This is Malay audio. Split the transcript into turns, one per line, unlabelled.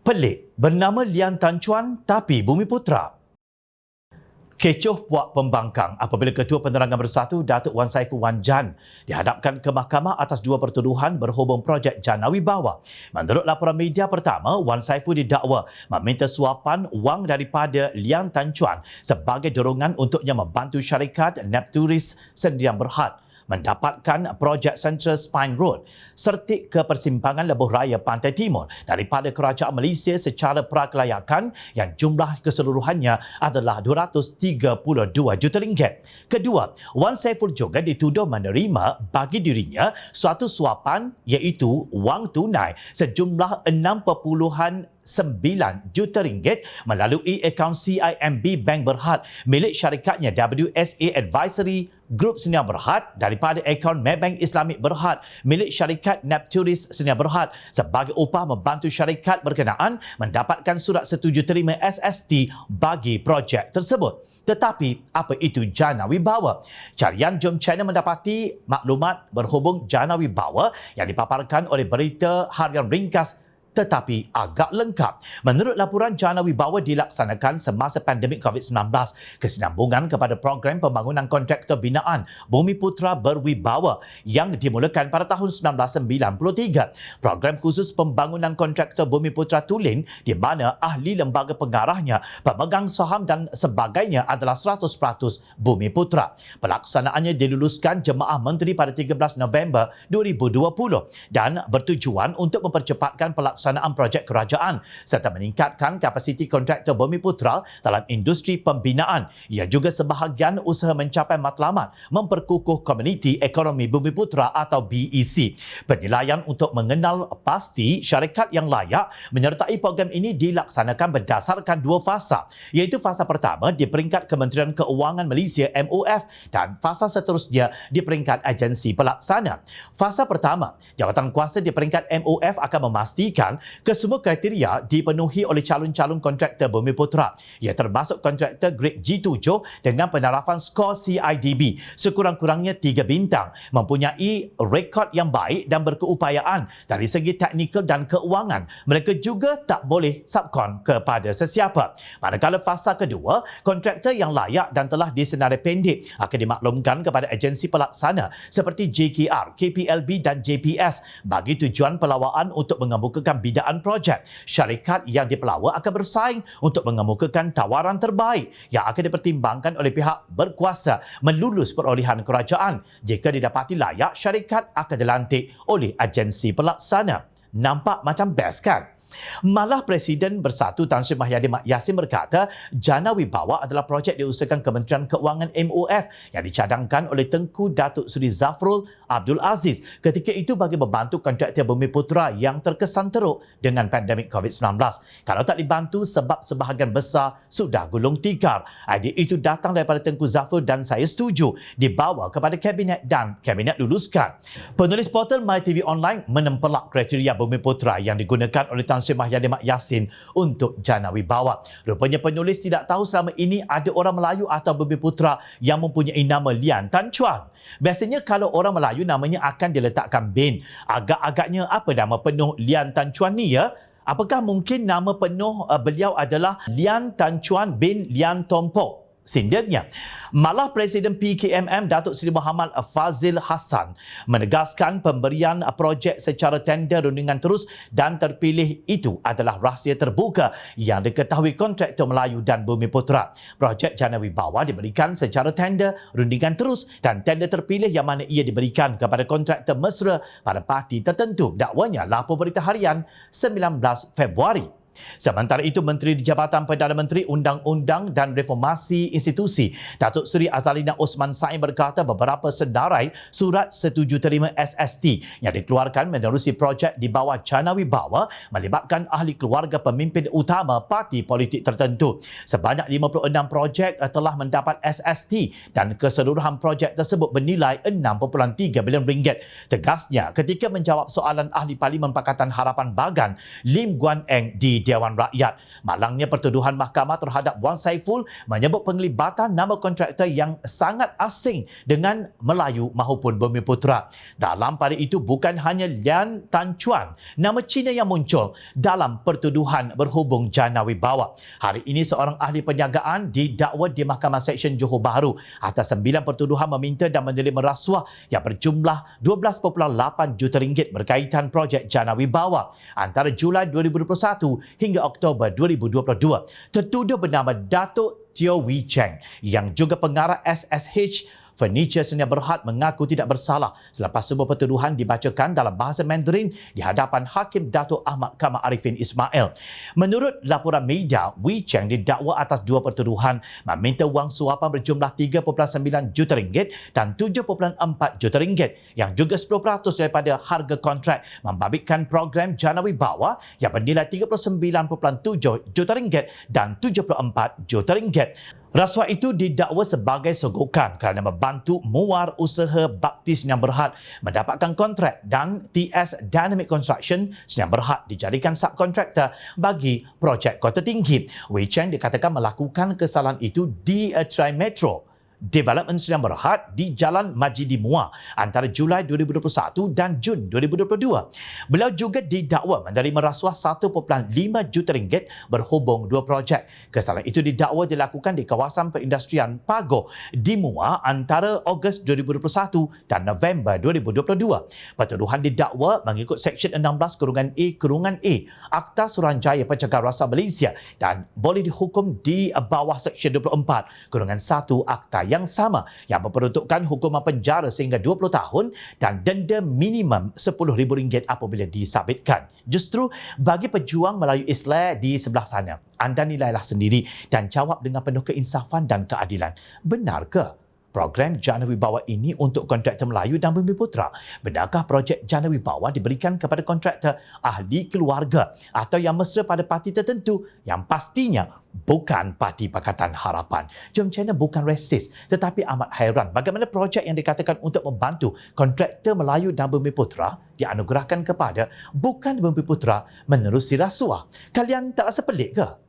Pelik, bernama Lian Tan Chuan tapi Bumiputra. Kecoh puak pembangkang apabila Ketua Penerangan Bersatu Datuk Wan Saiful Wan Jan dihadapkan ke mahkamah atas dua pertuduhan berhubung projek Janawi Bawah. Menurut laporan media pertama, Wan Saiful didakwa meminta suapan wang daripada Lian Tan Chuan sebagai dorongan untuknya membantu syarikat Nepturis Sdn Bhd mendapatkan projek Central Spine Road sertik ke persimpangan Lebuh Raya Pantai Timur daripada Kerajaan Malaysia secara prakelayakan yang jumlah keseluruhannya adalah RM232 juta. Kedua, Wan Saiful juga dituduh menerima bagi dirinya suatu suapan iaitu wang tunai sejumlah RM6.9 juta melalui akaun CIMB Bank Berhad milik syarikatnya WSA Advisory Group Sdn Bhd daripada akaun Maybank Islamic Berhad milik syarikat Nepturis Sdn Bhd sebagai upah membantu syarikat berkenaan mendapatkan surat setuju terima SST bagi projek tersebut. Tetapi apa itu Janawi Bawah? Carian Jom Channel mendapati maklumat berhubung Janawi Bawah yang dipaparkan oleh berita harian ringkas tetapi agak lengkap. Menurut laporan, Janawi Bawah dilaksanakan semasa pandemik COVID-19 kesinambungan kepada program pembangunan kontraktor binaan Bumiputra Berwibawa yang dimulakan pada tahun 1993. Program khusus pembangunan kontraktor Bumiputra Tulin di mana ahli lembaga pengarahnya, pemegang saham dan sebagainya adalah 100% Bumiputra. Pelaksanaannya diluluskan Jemaah Menteri pada 13 November 2020 dan bertujuan untuk mempercepatkan pelaksanaan projek kerajaan serta meningkatkan kapasiti kontraktor Bumiputra dalam industri pembinaan. Ia juga sebahagian usaha mencapai matlamat memperkukuh komuniti ekonomi Bumiputra atau BEC. Penilaian untuk mengenal pasti syarikat yang layak menyertai program ini dilaksanakan berdasarkan dua fasa, iaitu fasa pertama di peringkat Kementerian Keuangan Malaysia MOF dan fasa seterusnya di peringkat agensi pelaksana. Fasa pertama, jawatan kuasa di peringkat MOF akan memastikan kesemua kriteria dipenuhi oleh calon-calon kontraktor Bumiputra. Ia termasuk kontraktor grade G7 dengan penarafan skor CIDB sekurang-kurangnya 3 bintang, mempunyai rekod yang baik dan berkeupayaan dari segi teknikal dan keuangan. Mereka juga tak boleh subkon kepada sesiapa. Manakala fasa kedua, kontraktor yang layak dan telah disenarai pendek akan dimaklumkan kepada agensi pelaksana seperti JKR, KPLB dan JPS bagi tujuan pelawaan untuk mengemukakan bidaan projek. Syarikat yang dipelawa akan bersaing untuk mengemukakan tawaran terbaik yang akan dipertimbangkan oleh pihak berkuasa melulus perolehan kerajaan. Jika didapati layak, syarikat akan dilantik oleh agensi pelaksana. Nampak macam best kan? Malah Presiden Bersatu Tan Sri Mahyadi Mak Yassin berkata Janawi Bawah adalah projek diusahakan Kementerian Keuangan MOF yang dicadangkan oleh Tengku Datuk Seri Zafrul Abdul Aziz ketika itu bagi membantu kontraktor Bumiputra yang terkesan teruk dengan pandemik COVID-19. Kalau tak dibantu sebab sebahagian besar sudah gulung tikar. Idea itu datang daripada Tengku Zafrul dan saya setuju dibawa kepada Kabinet dan Kabinet luluskan. Penulis portal MyTV Online menempelak kriteria Bumiputra yang digunakan oleh Tan Sri Mahyadi Mak Yassin untuk Janawi Bawah. Rupanya penulis tidak tahu selama ini ada orang Melayu atau Bumiputra yang mempunyai nama Lian Tan Chuan. Biasanya kalau orang Melayu namanya akan diletakkan bin. Agak-agaknya apa nama penuh Lian Tan Chuan ni ya? Apakah mungkin nama penuh beliau adalah Lian Tan Chuan bin Lian Tompo? Sindirnya, malah Presiden PKMM Datuk Seri Muhammad Fazil Hassan menegaskan pemberian projek secara tender rundingan terus dan terpilih itu adalah rahsia terbuka yang diketahui kontraktor Melayu dan Bumiputra. Projek Janawi Bawah diberikan secara tender rundingan terus dan tender terpilih yang mana ia diberikan kepada kontraktor mesra pada parti tertentu. Dakwanya lapor Berita Harian 19 Februari. Sementara itu, Menteri di Jabatan Perdana Menteri Undang-Undang dan Reformasi Institusi Datuk Seri Azalina Osman Said berkata beberapa sedarai surat setuju terima SST yang dikeluarkan menerusi projek di bawah Janawi Bawah melibatkan ahli keluarga pemimpin utama parti politik tertentu. Sebanyak 56 projek telah mendapat SST dan keseluruhan projek tersebut bernilai RM6.3 bilion. Tegasnya ketika menjawab soalan ahli Parlimen Pakatan Harapan Bagan Lim Guan Eng di Dewan Rakyat. Malangnya pertuduhan mahkamah terhadap Wan Saiful menyebut penglibatan nama kontraktor yang sangat asing dengan Melayu maupun Bumiputera. Dalam pada itu bukan hanya Lian Tan Chuan, nama Cina yang muncul dalam pertuduhan berhubung jana wibawa. Hari ini seorang ahli perniagaan didakwa di Mahkamah Seksyen Johor Bahru atas 9 pertuduhan meminta dan menerima rasuah yang berjumlah 12.8 juta ringgit berkaitan projek jana wibawa antara Julai 2021 hingga Oktober 2022. Tertuduh bernama Datuk Teo Wee Cheng yang juga pengarah SSH Furniture Sdn Bhd mengaku tidak bersalah selepas semua pertuduhan dibacakan dalam bahasa Mandarin di hadapan Hakim Datuk Ahmad Kamal Arifin Ismail. Menurut laporan media, Wee Cheng didakwa atas 2 pertuduhan meminta wang suapan berjumlah 3.9 juta ringgit dan 7.4 juta ringgit yang juga 10% daripada harga kontrak membabitkan program jana wibawa yang bernilai 39.7 juta ringgit dan 74 juta ringgit. Rasuah itu didakwa sebagai sogokan kerana membantu muar usaha Bakti Sdn Bhd mendapatkan kontrak dan TS Dynamic Construction Sdn Bhd dijadikan subkontraktor bagi projek Kota Tinggi. Wee Cheng dikatakan melakukan kesalahan itu di Tri Metro Development Sdn Bhd di Jalan Majidi Muar antara Julai 2021 dan Jun 2022. Beliau juga didakwa menerima rasuah 1.5 juta ringgit berhubung 2 projek. Kesalahan itu didakwa dilakukan di kawasan perindustrian Pagoh di Muar antara Ogos 2021 dan November 2022. Pertuduhan didakwa mengikut Seksyen 16(A) Akta Suruhanjaya Pencegahan Rasuah Malaysia dan boleh dihukum di bawah Seksyen 24(1) Akta yang sama yang memperuntukkan hukuman penjara sehingga 20 tahun dan denda minimum RM10,000 apabila disabitkan. Justru bagi pejuang Melayu Islam di sebelah sana, anda nilailah sendiri dan jawab dengan penuh keinsafan dan keadilan. Benarkah program jana wibawa ini untuk kontraktor Melayu dan Bumiputera? Benarkah projek jana wibawa diberikan kepada kontraktor ahli keluarga atau yang mesra pada parti tertentu yang pastinya bukan Parti Pakatan Harapan? Jom Channel bukan resis, tetapi amat hairan bagaimana projek yang dikatakan untuk membantu kontraktor Melayu dan Bumiputera dianugerahkan kepada bukan Bumiputera menerusi rasuah. Kalian tak rasa pelik ke?